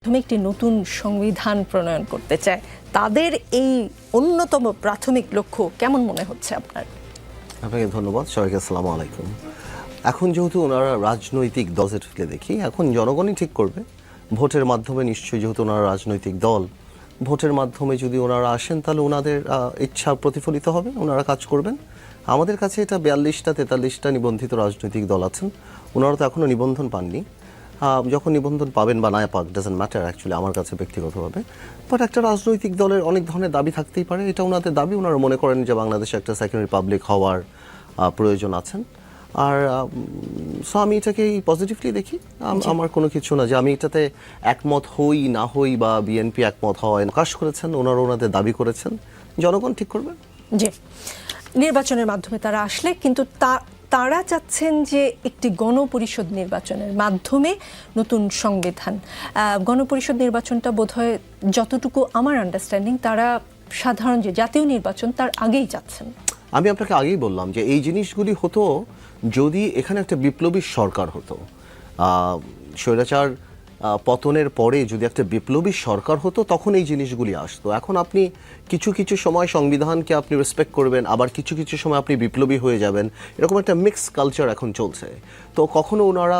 একটি নতুন সংবিধান প্রণয়ন করতে চায়, তাদের এই অন্যতম প্রাথমিক লক্ষ্য কেমন মনে হচ্ছে আপনার? আপনাকে ধন্যবাদ। সবাইকে আসসালামু আলাইকুম। এখন যেহেতু ওনারা রাজনৈতিক দলকে দেখি, এখন জনগণই ঠিক করবে ভোটের মাধ্যমে। নিশ্চয়ই যেহেতু ওনারা রাজনৈতিক দল, ভোটের মাধ্যমে যদি ওনারা আসেন তাহলে ওনাদের ইচ্ছা প্রতিফলিত হবে, ওনারা কাজ করবেন। আমাদের কাছে এটা 42টা 43টা নিবন্ধিত রাজনৈতিক দল আছেন, ওনারা তো এখনও নিবন্ধন পাননি। যখন নিবন্ধন পাবেন বা না পাক, ডাজেন্ট ম্যাটার অ্যাকচুয়ালি আমার কাছে ব্যক্তিগতভাবে। বাট একটা রাজনৈতিক দলের অনেক ধরনের দাবি থাকতেই পারে, এটা ওনাদের দাবি। ওনারা মনে করেন যে বাংলাদেশে একটা সেকেন্ড রিপাবলিক হওয়ার প্রয়োজন আছেন। আর সো আমি এটাকেই পজিটিভলি দেখি। আমার কোনো কিছু না যে আমি এটাতে একমত হই না হই বা বিএনপি একমত হওয়ায় প্রকাশ করেছেন, ওনারা ওনাদের দাবি করেছেন, জনগণ ঠিক করবে। জি, নির্বাচনের মাধ্যমে তারা আসলে, কিন্তু তারা চাচ্ছেন যে একটি গণপরিষদ নির্বাচনের মাধ্যমে নতুন সংবিধান। গণপরিষদ নির্বাচনটা বোধহয়, যতটুকু আমার আন্ডারস্ট্যান্ডিং, তারা সাধারণ যে জাতীয় নির্বাচন তার আগেই চাচ্ছেন। আমি আপনাকে আগেই বললাম যে এই জিনিসগুলি হতো যদি এখানে একটা বিপ্লবী সরকার হতো। স্বৈরাচার পতনের পরে যদি একটা বিপ্লবী সরকার হতো তখন এই জিনিসগুলি আসতো। এখন আপনি কিছু কিছু সময় সংবিধানকে আপনি রেসপেক্ট করবেন, আবার কিছু কিছু সময় আপনি বিপ্লবী হয়ে যাবেন, এরকম একটা মিক্স কালচার এখন চলছে। তো কখনো ওনারা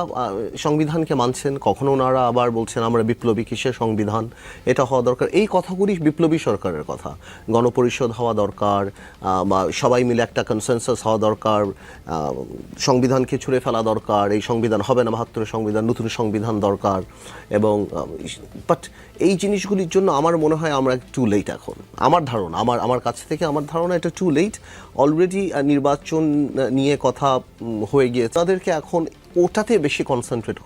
সংবিধানকে মানছেন, কখনো ওনারা আবার বলছেন আমরা বিপ্লবী, কিসের সংবিধান, এটা হওয়া দরকার। এই কথাগুলি বিপ্লবী সরকারের কথা। গণপরিষদ হওয়া দরকার, বা সবাই মিলে একটা কনসেনসাস হওয়া দরকার, সংবিধানকে ছুঁড়ে ফেলা দরকার, এই সংবিধান হবে না, 72 সংবিধান, নতুন সংবিধান দরকার। এবং বাট এই জিনিসগুলির জন্য আমার মনে হয় আমরা টু লেট এখন। আমার ধারণা, আমার কাছ থেকে আমার ধারণা এটা টু লেট। অলরেডি নির্বাচন নিয়ে কথা হয়ে গিয়ে তাদেরকে এখন ওটাতে বেশি কনসেন্ট্রেট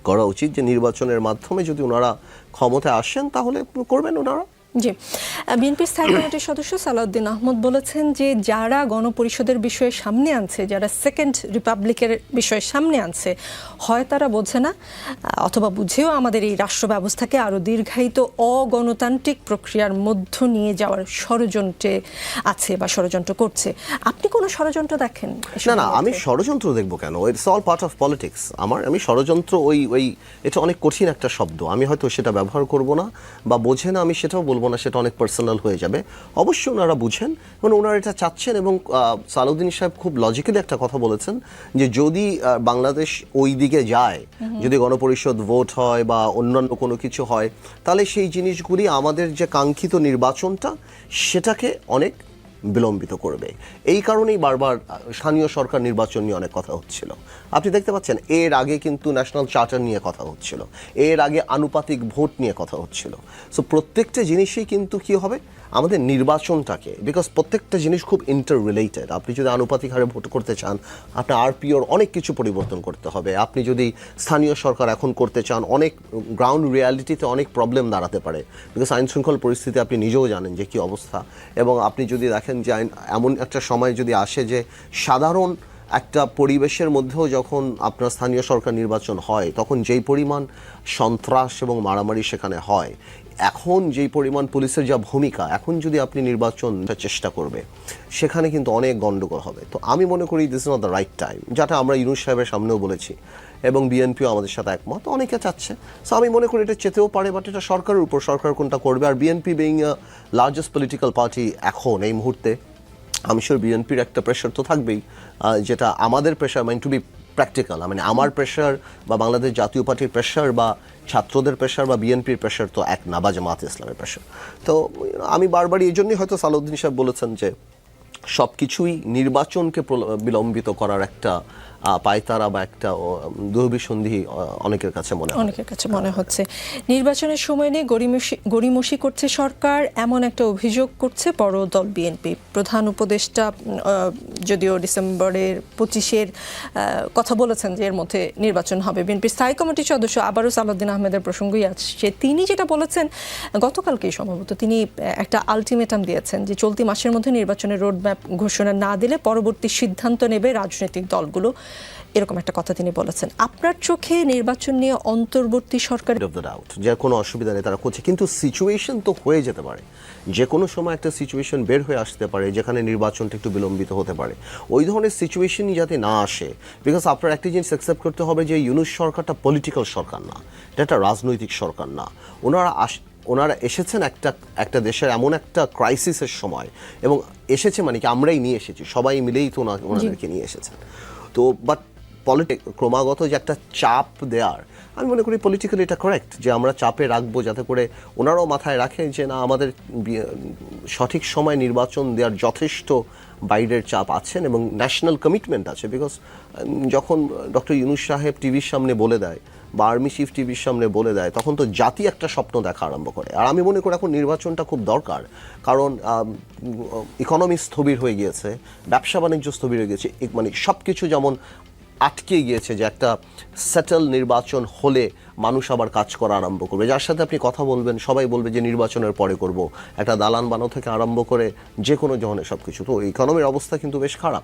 করা উচিত, যে নির্বাচনের মাধ্যমে যদি ওনারা ক্ষমতায় আসেন তাহলে করবেন ওনারা। জি, বিএনপির স্থায়ী কমিটির সদস্য সালাউদ্দিন আহমদ বলেছেন যে যারা গণপরিষদের বিষয়ে সামনে আনছে, যারা সেকেন্ড রিপাবলিকের বিষয়ে সামনে আনছে, হয় তারা বোঝে না, অথবা বুঝেও আমাদের এই রাষ্ট্র ব্যবস্থাকে আরও দীর্ঘায়িত অগণতান্ত্রিক প্রক্রিয়ার মধ্য নিয়ে যাওয়ার ষড়যন্ত্রে আছে বা ষড়যন্ত্র করছে। আপনি কোনো ষড়যন্ত্র দেখেন? না, আমি ষড়যন্ত্র দেখবো কেন? It's all part of politics. আমি ষড়যন্ত্র এটা অনেক কঠিন একটা শব্দ, আমি হয়তো সেটা ব্যবহার করব না, বা বোঝে না আমি সেটাও বলবো না, সেটা অনেক পার্সোনাল হয়ে যাবে। অবশ্যই ওনারা বুঝেন এবং ওনারা এটা চাচ্ছেন। এবং সালাউদ্দিন সাহেব খুব লজিক্যালি একটা কথা বলেছেন যে যদি বাংলাদেশ ওই দিকে যায়, যদি গণপরিষদ ভোট হয় বা অন্যান্য কোনো কিছু হয়, তাহলে সেই জিনিসগুলি আমাদের যে কাঙ্ক্ষিত নির্বাচনটা সেটাকে অনেক বিলম্বিত করবে। এই কারণেই বারবার স্থানীয় সরকার নির্বাচন নিয়ে অনেক কথা হচ্ছিল। আপনি দেখতে পাচ্ছেন এর আগে কিন্তু ন্যাশনাল চার্টার নিয়ে কথা হচ্ছিল, এর আগে আনুপাতিক ভোট নিয়ে কথা হচ্ছিল। সো প্রত্যেকটা জিনিসই কিন্তু কি হবে আমাদের নির্বাচনটাকে, বিকজ প্রত্যেকটা জিনিস খুব ইন্টার রিলেটেড। আপনি যদি আনুপাতিক হারে ভোট করতে চান, আপনার আরপিওর অনেক কিছু পরিবর্তন করতে হবে। আপনি যদি স্থানীয় সরকার এখন করতে চান, অনেক গ্রাউন্ড রিয়ালিটিতে অনেক প্রবলেম দাঁড়াতে পারে, বিকজ আইন শৃঙ্খল পরিস্থিতি আপনি নিজেও জানেন যে কী অবস্থা। এবং আপনি যদি দেখেন যে এমন একটা সময় যদি আসে যে সাধারণ একটা পরিবেশের মধ্যেও যখন আপনার স্থানীয় সরকার নির্বাচন হয়, তখন যেই পরিমাণ সন্ত্রাস এবং মারামারি সেখানে হয়, এখন যেই পরিমাণ পুলিশের যা ভূমিকা, এখন যদি আপনি নির্বাচনটা চেষ্টা করবে, সেখানে কিন্তু অনেক গণ্ডগোল হবে। তো আমি মনে করি this is not the right time, যেটা আমরা ইউনূস সাহেবের সামনেও বলেছি এবং বিএনপিও আমাদের সাথে একমত, অনেকে চাচ্ছে। সো আমি মনে করি এটা চেতেও পারে, বাট এটা সরকারের উপর, সরকার কোনটা করবে। আর BNP being largest political party এখন এই মুহূর্তে, আমি শিওর বিএনপির একটা প্রেশার তো থাকবেই, যেটা আমাদের pressure, mine to be practical, মানে আমার প্রেশার বা বাংলাদেশ জাতীয় পার্টির প্রেশার বা ছাত্রদের প্রেশার বা বিএনপির প্রেশার তো এক না, বা জামায়াতে ইসলামের প্রেশার। তো আমি বারবারই এই জন্যই হয়তো সালাউদ্দিন সাহেব বলেছেন যে সব কিছুই নির্বাচনকে বিলম্বিত করার একটা পায়তারা বা একটা দুর্বিসন্ধি অনেকের কাছে মনে হচ্ছে। নির্বাচনের সময় নিয়ে গড়িমসি করছে সরকার, এমন একটা অভিযোগ করছে বড় দল বিএনপি। প্রধান উপদেষ্টা যদিও ডিসেম্বরের 25-এর কথা বলেছেন যে এর মধ্যে নির্বাচন হবে। বিএনপির স্থায়ী কমিটির সদস্য আবারও সালাউদ্দিন আহমেদের প্রসঙ্গই আসছে। তিনি যেটা বলেছেন, গতকালকেই সম্ভবত তিনি একটা আলটিমেটাম দিয়েছেন যে চলতি মাসের মধ্যে নির্বাচনের রোডম্যাপ ঘোষণা না দিলে পরবর্তী সিদ্ধান্ত নেবে রাজনৈতিক দলগুলো। এরকম একটা কথা তিনি বলেছেন। আপনার চোখে নির্বাচন নিয়ে অন্তর্বর্তী সরকার অফ দ্য ডাউট যে কোনো অসুবিধা নেই, তারা করছে, কিন্তু সিচুয়েশন তো হয়ে যেতে পারে, যে কোনো সময় একটা সিচুয়েশন বের হয়ে আসতে পারে যেখানে নির্বাচনটা একটু বিলম্বিত হতে পারে। ওই ধরনের সিচুয়েশনই যাতে না আসে, বিকজ আপনার একটা জিনিস অ্যাকসেপ্ট করতে হবে যে ইউনূস সরকারটা পলিটিক্যাল সরকার না, এটা একটা রাজনৈতিক সরকার না। ওনারা এসেছেন একটা দেশের এমন একটা ক্রাইসিসের সময়, এবং এসেছে মানে কি আমরাই নিয়ে এসেছি, সবাই মিলেই তো ওনাদেরকে নিয়ে এসেছেন। তো বাট ক্রমাগত যে একটা চাপ দেওয়ার, আমি মনে করি পলিটিক্যালি এটা কারেক্ট যে আমরা চাপে রাখবো, যাতে করে ওনারাও মাথায় রাখেন যে না, আমাদের সঠিক সময় নির্বাচন দেওয়ার যথেষ্ট বাইরের চাপ আছেন এবং ন্যাশনাল কমিটমেন্ট আছে। বিকজ যখন ডক্টর ইউনূস সাহেব টিভির সামনে বলে দেয় বা আর্মি চিফ টিভির সামনে বলে দেয়, তখন তো জাতি একটা স্বপ্ন দেখা আরম্ভ করে। আর আমি মনে করি এখন নির্বাচনটা খুব দরকার, কারণ ইকোনমি স্থবির হয়ে গিয়েছে, ব্যবসা বাণিজ্য স্থবির হয়ে গিয়েছে, মানে সব কিছু যেমন আটকে গিয়েছে, যে একটা সেটেল নির্বাচন হলে মানুষ আবার কাজ করা আরম্ভ করবে। যার সাথে আপনি কথা বলবেন সবাই বলবে যে নির্বাচনের পরে করব, একটা দালান বানানো থেকে আরম্ভ করে যে কোনো ধরনের সব কিছু। তো ইকোনমির অবস্থা কিন্তু বেশ খারাপ,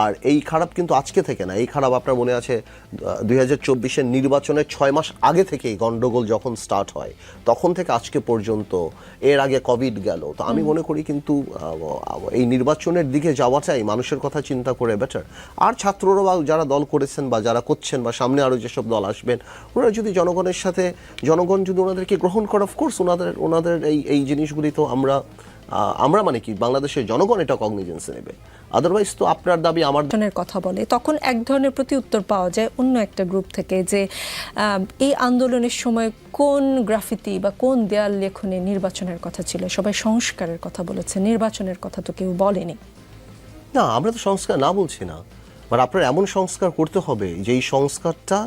আর এই খারাপ কিন্তু আজকে থেকে না, এই খারাপ আপনার মনে আছে 2024-এর নির্বাচনের 6 মাস আগে থেকেই গন্ডগোল যখন স্টার্ট হয়, তখন থেকে আজকে পর্যন্ত, এর আগে কোভিড গেল। তো আমি মনে করি কিন্তু এই নির্বাচনের দিকে যাওয়াটাই মানুষের কথা চিন্তা করে বেটার। আর ছাত্ররা বা যারা দল করেছেন বা যারা করছেন বা সামনে আরও যেসব দল আসবেন, ওনারা যদি জনগণের সাথে, জনগণ যদি ওনাদেরকে গ্রহণ করে, অফকোর্স ওনাদের এই জিনিসগুলি তো আমরা মানে কি বাংলাদেশের জনগণ এটা কগনিজেন্সে নেবে। আদারওয়াইজ তো আপনার দাবি আমার কথা বলে, তখন এক ধরনের প্রতি উত্তর পাওয়া যায় অন্য একটা গ্রুপ থেকে যে এই আন্দোলনের সময় কোন গ্রাফিতি বা কোন দেয়াল লেখনে নির্বাচনের কথা ছিল, সবাই সংস্কারের কথা বলেছে, নির্বাচনের কথা তো কেউ বলেনি। না, আমরা তো সংস্কার না বলছি না, বাট আপনার এমন সংস্কার করতে হবে যেই সংস্কারটা,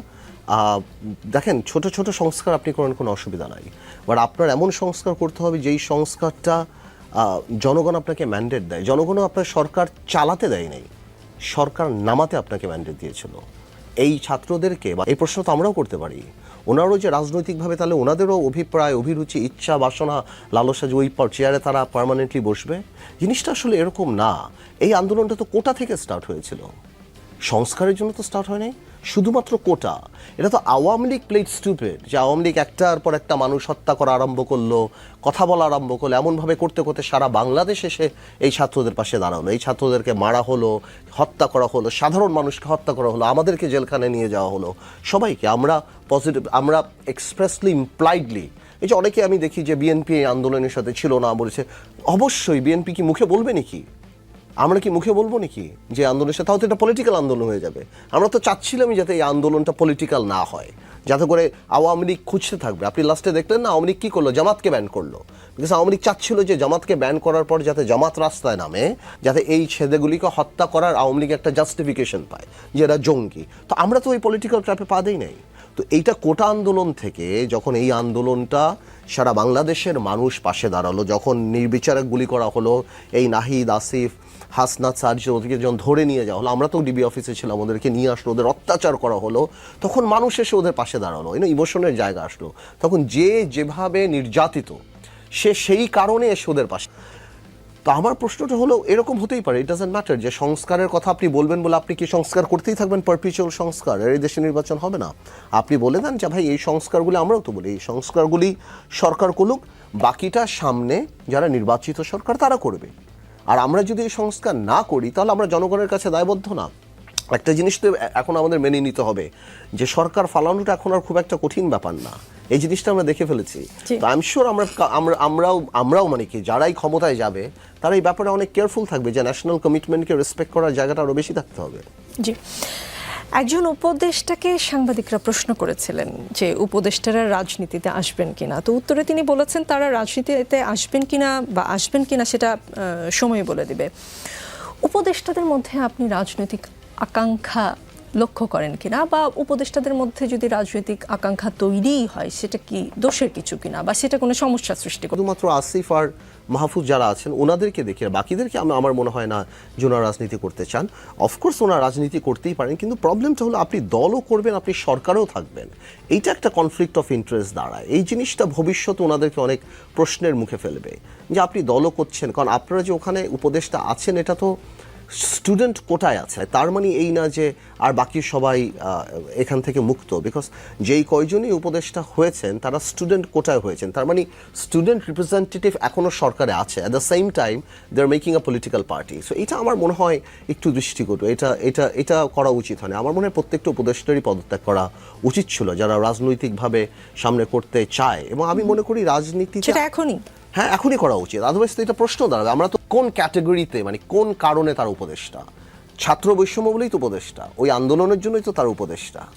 দেখেন ছোট ছোট সংস্কার আপনি করেন, কোনো অসুবিধা নাই, বাট আপনার এমন সংস্কার করতে হবে যেই সংস্কারটা জনগণ আপনাকে ম্যান্ডেট দেয়। জনগণও আপনার সরকার চালাতে দেয় নাই, সরকার নামাতে আপনাকে ম্যান্ডেট দিয়েছিল। এই ছাত্রদেরকে, বা এই প্রশ্ন তো আমরাও করতে পারি, ওনারও যে রাজনৈতিকভাবে তাহলে ওনাদেরও অভিপ্রায়, অভিরুচি, ইচ্ছা, বাসনা, লালসা যে ওই চেয়ারে তারা পার্মানেন্টলি বসবে, জিনিসটা আসলে এরকম না। এই আন্দোলনটা তো কোটা থেকে স্টার্ট হয়েছিল, সংস্কারের জন্য তো স্টার্ট হয় নাই শুধুমাত্র কোটা। এটা তো আওয়ামী লীগ প্লেড স্টুপিড, যে আওয়ামী লীগ একটার পর একটা মানুষ হত্যা করা আরম্ভ করলো, কথা বলা আরম্ভ করলো, এমনভাবে করতে করতে সারা বাংলাদেশ এসে এই ছাত্রদের পাশে দাঁড়ানো, এই ছাত্রদেরকে মারা হলো, হত্যা করা হলো, সাধারণ মানুষকে হত্যা করা হলো, আমাদেরকে জেলখানে নিয়ে যাওয়া হলো, সবাইকে। আমরা এক্সপ্রেসলি ইমপ্লাইডলি, এই যে অনেকে আমি দেখি যে বিএনপি এই আন্দোলনের সাথে ছিল না বলেছে, অবশ্যই বিএনপি কি মুখে বলবে নাকি? আমরা কি মুখে বলবো নাকি যে আন্দোলনের সাথে? তাও তো এটা পলিটিক্যাল আন্দোলন হয়ে যাবে। আমরা তো চাচ্ছিলামই যাতে এই আন্দোলনটা পলিটিক্যাল না হয়, যাতে করে আওয়ামী লীগ খুঁজতে থাকবে। আপনি লাস্টে দেখলেন না আওয়ামী লীগ কী করলো? জামাতকে ব্যান করলো। বিকজ আওয়ামী লীগ চাচ্ছিল যে জামাতকে ব্যান করার পর যাতে জামাত রাস্তায় নামে, যাতে এই ছেলেগুলিকে হত্যা করার আওয়ামী লীগ একটা জাস্টিফিকেশন পায় যে এরা জঙ্গি। তো আমরা তো ওই পলিটিক্যাল ট্র্যাপে পা দেই নাই। তো এইটা কোটা আন্দোলন থেকে যখন এই আন্দোলনটা সারা বাংলাদেশের মানুষ পাশে দাঁড়ালো, যখন নির্বিচারে গুলি করা হলো, এই নাহিদ, আসিফ, হাসনাত, সার্জি, ওদেরকে যখন ধরে নিয়ে যাওয়া হলো, আমরা তো ডিবি অফিসে ছিলাম, ওদেরকে নিয়ে আসলো, ওদের অত্যাচার করা হলো, তখন মানুষ এসে ওদের পাশে দাঁড়ালো, ইমোশনের জায়গা আসলো। তখন যে যেভাবে নির্যাতিত, সে সেই কারণে এসে ওদের পাশে। তো আমার প্রশ্নটা হলো, এরকম হতেই পারে, ইট ডাজন্ট ম্যাটার যে সংস্কারের কথা আপনি বলবেন বলে আপনি কি সংস্কার করতেই থাকবেন, পারপিচুয়াল সংস্কার, এই দেশে নির্বাচন হবে না? আপনি বলে দেন যে ভাই এই সংস্কারগুলি, আমরাও তো বলি এই সংস্কারগুলি সরকার করুক, বাকিটা সামনে যারা নির্বাচিত সরকার তারা করবে। আর আমরা যদি এই সংস্কার না করি তাহলে আমরা জনগণের কাছে দায়বদ্ধ না। একটা জিনিস তো এখন আমাদের মেনে নিতে হবে যে সরকার ফালানোটা এখন আর খুব একটা কঠিন ব্যাপার না, এই জিনিসটা আমরা দেখে ফেলেছি। তো আই এম শিওর আমরাও মানে কি যারাই ক্ষমতায় যাবে তারা এই ব্যাপারে অনেক কেয়ারফুল থাকবে, যে ন্যাশনাল কমিটমেন্টকে রেসপেক্ট করার জায়গাটা আরও বেশি থাকতে হবে। জি, একজন উপদেষ্টাকে সাংবাদিকরা প্রশ্ন করেছিলেন যে উপদেষ্টারা রাজনীতিতে আসবেন কিনা, তো উত্তরে তিনি বলেছেন তারা রাজনীতিতে আসবেন কিনা বা আসবেন কিনা সেটা সময় বলে দিবে। উপদেষ্টাদের মধ্যে আপনি রাজনৈতিক আকাঙ্ক্ষা লক্ষ্য করেন কিনা, বা উপদেষ্টাদের মধ্যে যদি রাজনৈতিক আকাঙ্ক্ষা তৈরি হয় সেটা কি দোষের কিছু কিনা, বা সেটা কোনো সমস্যা সৃষ্টি করে? শুধুমাত্র আসিফ আর মাহফুজ যারা আছেন ওনাদেরকে দেখে, বাকিদেরকে আমার মনে হয় না যে ওনারা রাজনীতি করতে চান। অফকোর্স ওনারা রাজনীতি করতেই পারেন, কিন্তু প্রবলেমটা হলো আপনি দলও করবেন, আপনি সরকারেও থাকবেন, এইটা একটা কনফ্লিক্ট অফ ইন্টারেস্ট দাঁড়ায়। এই জিনিসটা ভবিষ্যতে ওনাদেরকে অনেক প্রশ্নের মুখে ফেলবে যে আপনি দলও করছেন, কারণ আপনারা যে ওখানে উপদেষ্টা আছেন এটা তো স্টুডেন্ট কোটায় আছে, তার মানে এই না যে আর বাকি সবাই এখান থেকে মুক্ত, বিকজ যেই কয়জনই উপদেষ্টা হয়েছেন তারা স্টুডেন্ট কোটায় হয়েছেন, তার মানে স্টুডেন্ট রিপ্রেজেন্টেটিভ এখনও সরকারে আছে, at the same time they are making a political party. So এটা আমার মনে হয় একটু দৃষ্টিকটু, এটা করা উচিত হয় না। আমার মনে হয় প্রত্যেকটা উপদেষ্টারই পদত্যাগ করা উচিত ছিল যারা রাজনৈতিকভাবে সামনে করতে চায়, এবং আমি মনে করি রাজনীতিতে সেটা এখনই হ্যাঁ এখনই করা উচিত, আদারওয়াইজ তো এটা প্রশ্ন দাঁড়াবে আমরা তো কোন ক্যাটাগরিতে, মানে কোন কারণে তার উপদেষ্টা, ছাত্র বৈষম্য বলেই তো উপদেষ্টা, ওই আন্দোলনের জন্যই তো তার উপদেষ্টা।